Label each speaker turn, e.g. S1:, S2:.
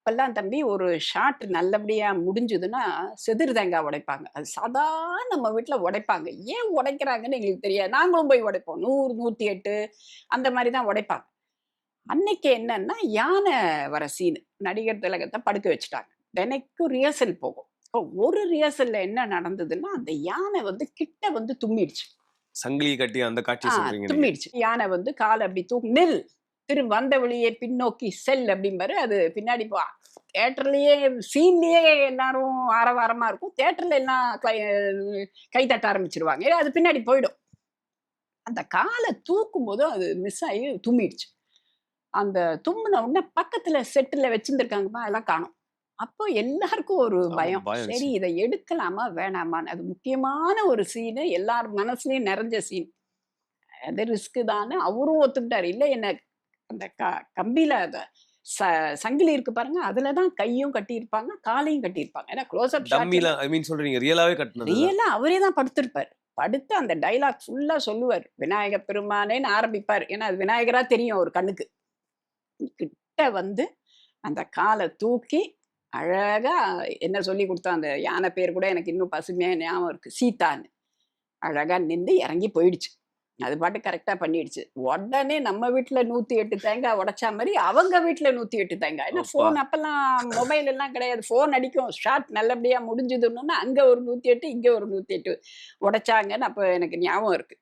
S1: அப்பல்லாம் தம்பி ஒரு ஷாட் நல்லபடியா முடிஞ்சதுன்னா, செதிர் தேங்காய் உடைப்பாங்க. அது சாதாரண நம்ம வீட்ல உடைப்பாங்க. ஏன் உடைக்கிறாங்கன்னு எங்களுக்கு தெரியாது. நாங்களும் போய் உடைப்போம். 100, 108 அந்த மாரி தான் உடைப்பாங்க. அன்னைக்கு என்னன்னா, யானை வர சீனு. நடிகர் திலகத்த படுக்க வச்சுட்டாங்க. தினைக்கும் ரிஹர்சல் போகும். இப்போ ஒரு ரிஹர்சல்ல என்ன நடந்ததுன்னா, அந்த யானை வந்து கிட்ட வந்து தும்மிடுச்சு.
S2: சங்கிலி கட்டி அந்த காட்சிய
S1: ஆ
S2: சொல்றீங்க நீங்க.
S1: தும்மிடுச்சு. யானை வந்து கால அப்படி நில். வந்த வழியே பின்னோக்கி செல் அப்படிம்பாரு. அது பின்னாடி தியேட்டர்லயே சீன்லயே எல்லாரும் ஆரவாரமா இருக்கும். தியேட்டர்ல எல்லாம் கை தட்ட ஆரம்பிச்சுருவாங்க. ஏன்னா அது பின்னாடி போயிடும். அந்த கால தூக்கும்போது அது மிஸ் ஆயி தும்மிடுச்சு. அந்த தும்முன உடனே பக்கத்துல செட்டுல வச்சிருந்திருக்காங்கப்பா, அதெல்லாம் காணோம். அப்போ எல்லாருக்கும் ஒரு
S2: ஆமா,
S1: பயம்.
S2: பயம்
S1: சரி
S2: நிச்சயம்.
S1: இத எடுக்கலாமா? வேணாமான்னு. அது முக்கியமான ஒரு சீனு. எல்லார் மனசுலயும் நிறைஞ்ச சீன். அது ரிஸ்க் தான்னு அவரும் ஒத்துக்கிட்டாரு. இல்ல என்ன அந்த கம்பியில ச சங்கிலி இருக்கு பாருங்க, அதுல தான் கையும் கட்டியிருப்பாங்க, காலையும் கட்டியிருப்பாங்க. ஏன்னா க்ளோஸ் அப் ஷாட்ல
S2: டம்மில ஐ மீன் சொல்றீங்க. ரியலாவே கட்டுனது தான்.
S1: ரியலா அவரே தான் படுத்திருப்பாரு. படுத்து அந்த டயலாக் ஃபுல்லா சொல்லுவாரு. விநாயக பெருமானேன்னு ஆரம்பிப்பாரு. ஏன்னா அது விநாயகரா தெரியும் அவரு கண்ணுக்கு. கிட்ட வந்து அந்த கால தூக்கி அழகா என்ன சொல்லிக் குடுத்தா, அந்த யானை பேர் கூட எனக்கு இன்னும் பசுமையா ஞாபகம் இருக்கு. சீதான்னு. அழகா நின்னு இறங்கி போயிடுச்சு. அது பாட்டுக்கு கரெக்ட்டா பண்ணிடுச்சு. உடனே நம்ம வீட்ல 108 தேங்காய் உடைச்சா மாரி, அவங்க வீட்ல 108 தேங்காய். ஏன்னா
S2: அப்பா!
S1: ஃபோன் அப்பல்லாம் மொபைல் எல்லாம் கிடையாது. ஃபோன் அடிக்கும். ஷாட் நல்லபடியா முடிஞ்சதுன்னோன, அங்க ஒரு 108 இங்க ஒரு 108 உடைச்சாங்கன்னு அப்ப எனக்கு ஞாபகம் இருக்கு.